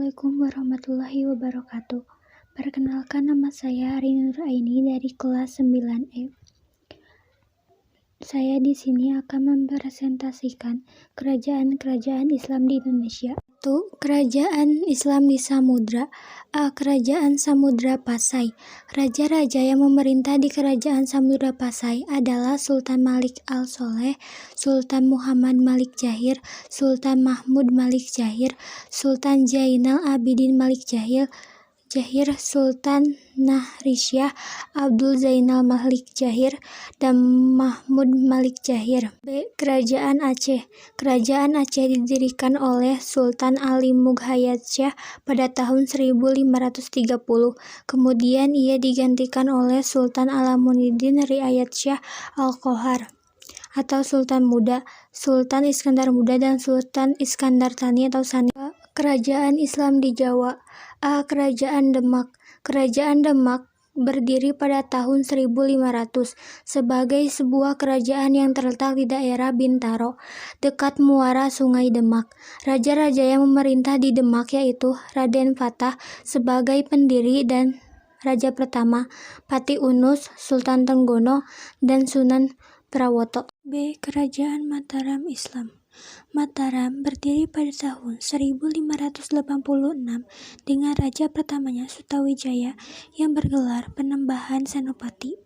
Assalamualaikum warahmatullahi wabarakatuh. Perkenalkan, nama saya Arin Nuraini dari kelas 9E. Saya di sini akan mempresentasikan kerajaan-kerajaan Islam di Indonesia. 1. Kerajaan Islam di Samudra. A. Kerajaan Samudra Pasai. Raja-raja yang memerintah di Kerajaan Samudra Pasai adalah Sultan Malik Al-Soleh, Sultan Muhammad Malik Jahir, Sultan Mahmud Malik Jahir, Sultan Zainal Abidin Malik Jahir, Sultan Nahrisyah, Abdul Zainal Malik Jahir, dan Mahmud Malik Jahir. B. Kerajaan Aceh. Kerajaan Aceh didirikan oleh Sultan Ali Mughayatsyah pada tahun 1530. Kemudian ia digantikan oleh Sultan Alamuddin Riayatsyah Al-Qohar atau Sultan Muda, Sultan Iskandar Muda, dan Sultan Iskandar Thani atau Sani. Kerajaan Islam di Jawa. A. Kerajaan Demak. Kerajaan Demak berdiri pada tahun 1500 sebagai sebuah kerajaan yang terletak di daerah Bintaro, dekat muara Sungai Demak. Raja-raja yang memerintah di Demak yaitu Raden Fatah sebagai pendiri dan raja pertama, Pati Unus, Sultan Tenggono, dan Sunan Prawoto. B. Kerajaan Mataram Islam. Mataram berdiri pada tahun 1586 dengan raja pertamanya Sutawijaya yang bergelar Penembahan Senopati.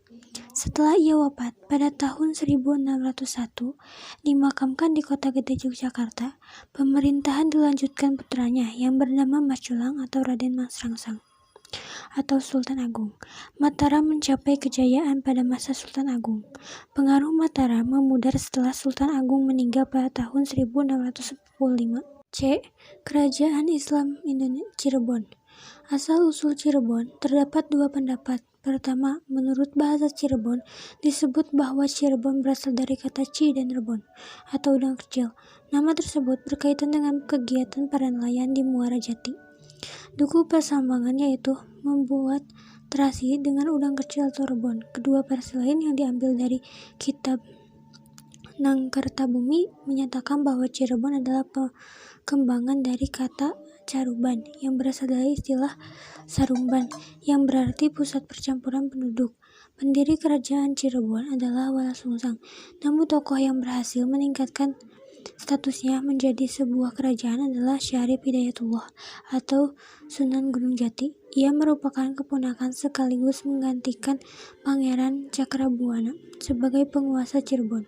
Setelah ia wafat pada tahun 1601, dimakamkan di Kota Gede Yogyakarta, pemerintahan dilanjutkan putranya yang bernama Mas Jolang atau Raden Mas Rangsang atau Sultan Agung. Mataram mencapai kejayaan pada masa Sultan Agung. Pengaruh Mataram memudar setelah Sultan Agung meninggal pada tahun 1645. C. Kerajaan Islam Cirebon. Asal-usul Cirebon terdapat dua pendapat. Pertama, menurut bahasa Cirebon, disebut bahwa Cirebon berasal dari kata Ci dan Rebon, atau udang kecil. Nama tersebut berkaitan dengan kegiatan para nelayan di Muara Jati. Duku Persambangan yaitu membuat terasi dengan udang kecil atau rebon. Kedua versi lain yang diambil dari kitab Nangkertabumi menyatakan bahwa Cirebon adalah pengembangan dari kata Caruban yang berasal dari istilah Sarumban yang berarti pusat percampuran penduduk. Pendiri kerajaan Cirebon adalah Wala Sungsang. Namun tokoh yang berhasil meningkatkan statusnya menjadi sebuah kerajaan adalah Syarif Hidayatullah atau Sunan Gunung Jati. Ia merupakan keponakan sekaligus menggantikan Pangeran Cakrabuana sebagai penguasa Cirebon.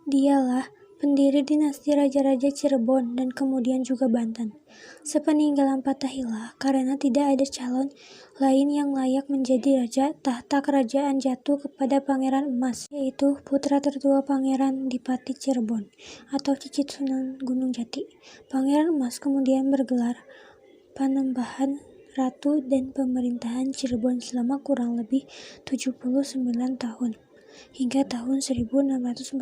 Dialah pendiri dinasti Raja-Raja Cirebon dan kemudian juga Banten. Sepeninggalan Fathahillah, karena tidak ada calon lain yang layak menjadi raja, tahta kerajaan jatuh kepada Pangeran Emas, yaitu putra tertua Pangeran Dipati Cirebon atau Cicit Sunan Gunung Jati. Pangeran Emas kemudian bergelar Panembahan Ratu dan pemerintahan Cirebon selama kurang lebih 79 tahun. Hingga tahun 1649,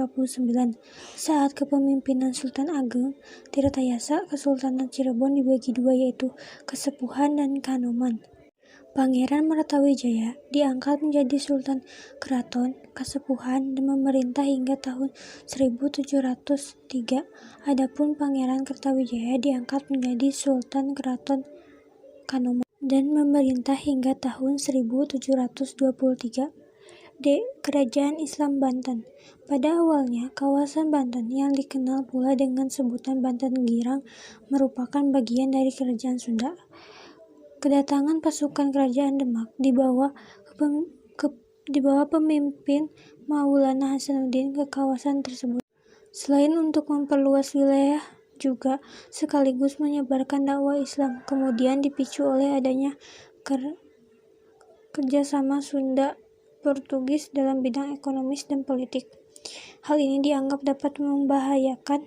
saat kepemimpinan Sultan Ageng Tirtayasa, Kesultanan Cirebon dibagi dua yaitu Kasepuhan dan Kanoman. Pangeran Martawijaya diangkat menjadi Sultan Keraton Kasepuhan dan memerintah hingga tahun 1703. Adapun Pangeran Kertawijaya diangkat menjadi Sultan Keraton Kanoman dan memerintah hingga tahun 1723. D. Kerajaan Islam Banten. Pada awalnya, kawasan Banten yang dikenal pula dengan sebutan Banten Girang merupakan bagian dari Kerajaan Sunda. Kedatangan pasukan Kerajaan Demak di bawah pemimpin Maulana Hasanuddin ke kawasan tersebut, selain untuk memperluas wilayah, juga sekaligus menyebarkan dakwah Islam, kemudian dipicu oleh adanya kerjasama Sunda Portugis dalam bidang ekonomis dan politik. Hal ini dianggap dapat membahayakan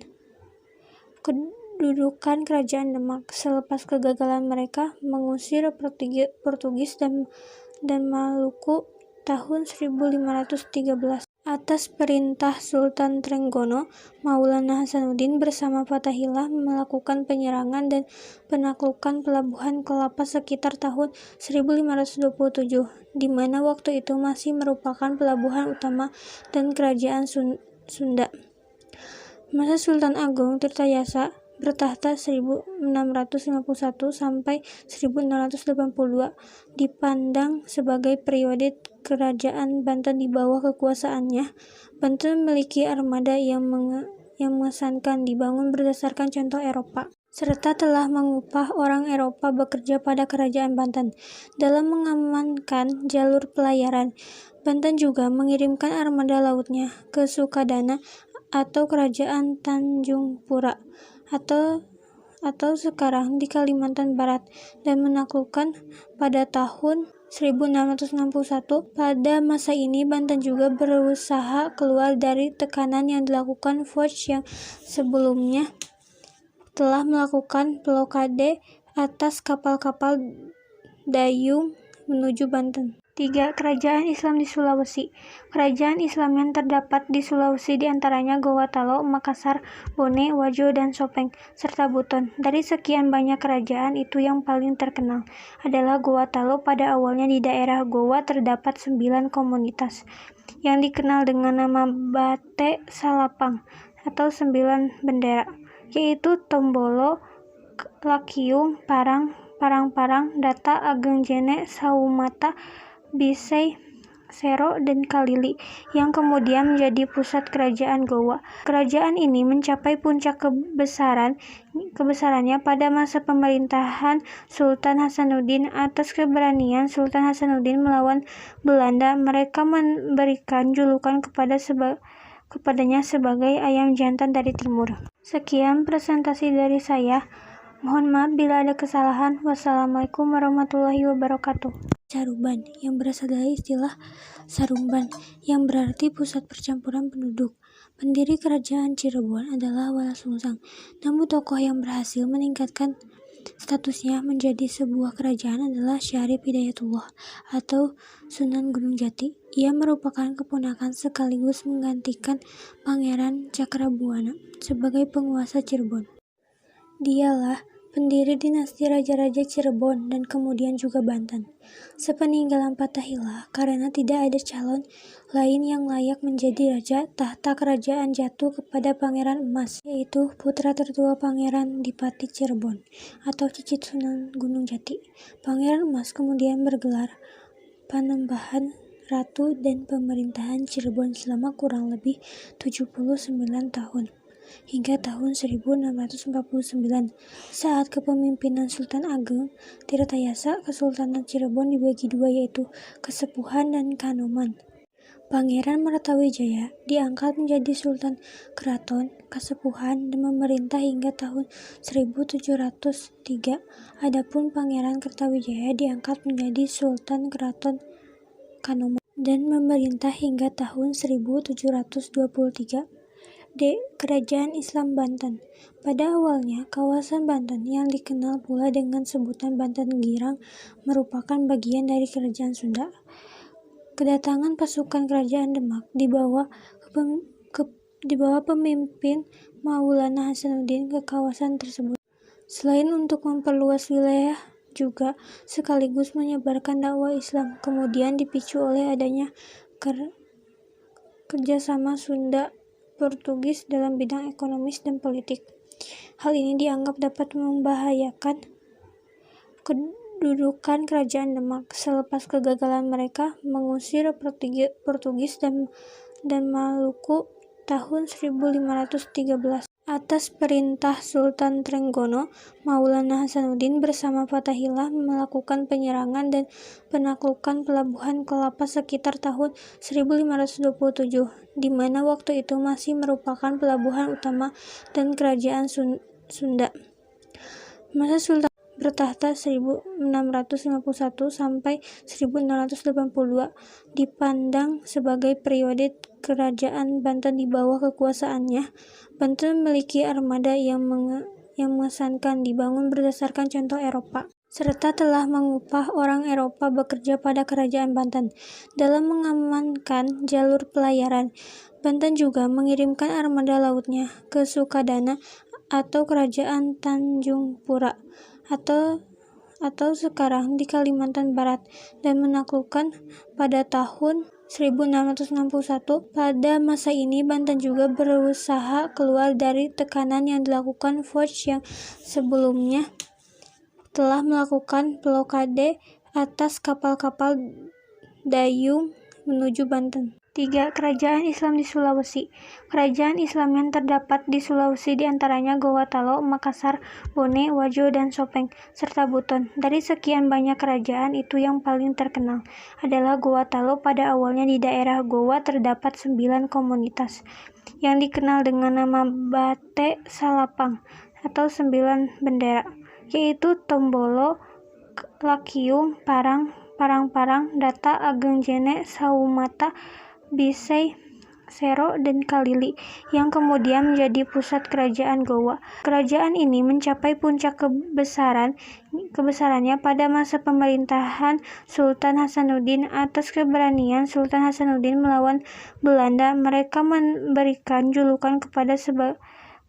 kedudukan Kerajaan Demak. Selepas kegagalan mereka mengusir Portugis dan Maluku tahun 1513. Atas perintah Sultan Trenggono, Maulana Hasanuddin bersama Fathahillah melakukan penyerangan dan penaklukan pelabuhan Kelapa sekitar tahun 1527, di mana waktu itu masih merupakan pelabuhan utama dan kerajaan Sunda. Masa Sultan Agung Tirtayasa bertahta 1651 sampai 1682 dipandang sebagai periode kerajaan Banten di bawah kekuasaannya. Banten memiliki armada yang mengesankan dibangun berdasarkan contoh Eropa, serta telah mengupah orang Eropa bekerja pada kerajaan Banten. Dalam mengamankan jalur pelayaran, Banten juga mengirimkan armada lautnya ke Sukadana atau kerajaan Tanjung Pura atau sekarang di Kalimantan Barat dan menaklukkan pada tahun 1661. Pada masa ini Banten juga berusaha keluar dari tekanan yang dilakukan Foch yang sebelumnya telah melakukan blokade atas kapal-kapal dayung menuju Banten. 3. Kerajaan Islam di Sulawesi. Kerajaan Islam yang terdapat di Sulawesi diantaranya Gowatalo, Makassar, Bone, Wajo, dan Sopeng, serta Buton. Dari sekian banyak kerajaan itu yang paling terkenal adalah Gowatalo. Pada awalnya di daerah Gowa terdapat 9 komunitas yang dikenal dengan nama Bate Salapang atau 9 bendera, yaitu Tombolo, Lakiung, Parang-Parang, Data, Agengjene, Saumata, Bisei, Sero, dan Kalili, yang kemudian menjadi pusat kerajaan Gowa. Kerajaan ini mencapai puncak kebesarannya pada masa pemerintahan Sultan Hasanuddin. Atas keberanian Sultan Hasanuddin melawan Belanda, mereka memberikan julukan kepadanya sebagai ayam jantan dari timur. Sekian presentasi dari saya. Mohon maaf bila ada kesalahan. Wassalamualaikum warahmatullahi wabarakatuh. Caruban, yang berasal dari istilah Sarumban, yang berarti pusat percampuran penduduk. Pendiri kerajaan Cirebon adalah Wala Sungsang. Namun tokoh yang berhasil meningkatkan statusnya menjadi sebuah kerajaan adalah Syarif Hidayatullah atau Sunan Gunung Jati. Ia merupakan keponakan sekaligus menggantikan Pangeran Cakrabuana sebagai penguasa Cirebon. Dialah pendiri dinasti Raja-Raja Cirebon dan kemudian juga Banten. Sepeninggalan Fathahillah, karena tidak ada calon lain yang layak menjadi raja, tahta kerajaan jatuh kepada Pangeran Emas, yaitu putra tertua Pangeran Dipati Cirebon atau cicit Sunan Gunung Jati. Pangeran Emas kemudian bergelar Panembahan Ratu dan pemerintahan Cirebon selama kurang lebih 79 tahun. Hingga tahun 1649, saat kepemimpinan Sultan Ageng Tirtayasa, Kesultanan Cirebon dibagi dua, yaitu Kesepuhan dan Kanoman. Pangeran Mertawijaya diangkat menjadi Sultan Keraton Kasepuhan dan memerintah hingga tahun 1703. Adapun Pangeran Kertawijaya diangkat menjadi Sultan Keraton Kanoman dan memerintah hingga tahun 1723. Kerajaan Islam Banten. Pada awalnya, kawasan Banten yang dikenal pula dengan sebutan Banten Girang merupakan bagian dari Kerajaan Sunda. Kedatangan pasukan Kerajaan Demak di bawah pemimpin Maulana Hasanuddin ke kawasan tersebut, selain untuk memperluas wilayah, juga sekaligus menyebarkan dakwah Islam, kemudian dipicu oleh adanya kerjasama Sunda Portugis dalam bidang ekonomis dan politik. Hal ini dianggap dapat membahayakan kedudukan Kerajaan Demak. Selepas kegagalan mereka mengusir Portugis dan Maluku tahun 1513. Atas perintah Sultan Trenggono, Maulana Hasanuddin bersama Fathahillah melakukan penyerangan dan penaklukan pelabuhan Kelapa sekitar tahun 1527, di mana waktu itu masih merupakan pelabuhan utama dan kerajaan Sunda. Masa Sultan bertahta 1651 sampai 1682 dipandang sebagai periode kerajaan Banten di bawah kekuasaannya. Banten memiliki armada yang mengesankan dibangun berdasarkan contoh Eropa, serta telah mengupah orang Eropa bekerja pada kerajaan Banten. Dalam mengamankan jalur pelayaran, Banten juga mengirimkan armada lautnya ke Sukadana atau kerajaan Tanjung Pura atau sekarang di Kalimantan Barat dan menaklukkan pada tahun 1661. Pada masa ini Banten juga berusaha keluar dari tekanan yang dilakukan Foch yang sebelumnya telah melakukan blokade atas kapal-kapal dayung menuju Banten. 3. Kerajaan Islam di Sulawesi. Kerajaan Islam yang terdapat di Sulawesi diantaranya Gowatalo, Makassar, Bone, Wajo, dan Sopeng, serta Buton. Dari sekian banyak kerajaan, itu yang paling terkenal adalah Gowatalo. Pada awalnya di daerah Gowa terdapat 9 komunitas yang dikenal dengan nama Bate Salapang atau 9 bendera, yaitu Tombolo, Lakiung, Parang-Parang, Data, Agengjene, Saumata, Bisei, Sero, dan Kalili, yang kemudian menjadi pusat kerajaan Gowa. Kerajaan ini mencapai puncak kebesarannya pada masa pemerintahan Sultan Hasanuddin. Atas keberanian Sultan Hasanuddin melawan Belanda, mereka memberikan julukan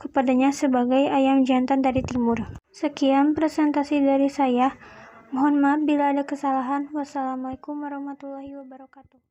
kepadanya sebagai ayam jantan dari timur. Sekian presentasi dari saya. Mohon maaf bila ada kesalahan. Wassalamualaikum warahmatullahi wabarakatuh.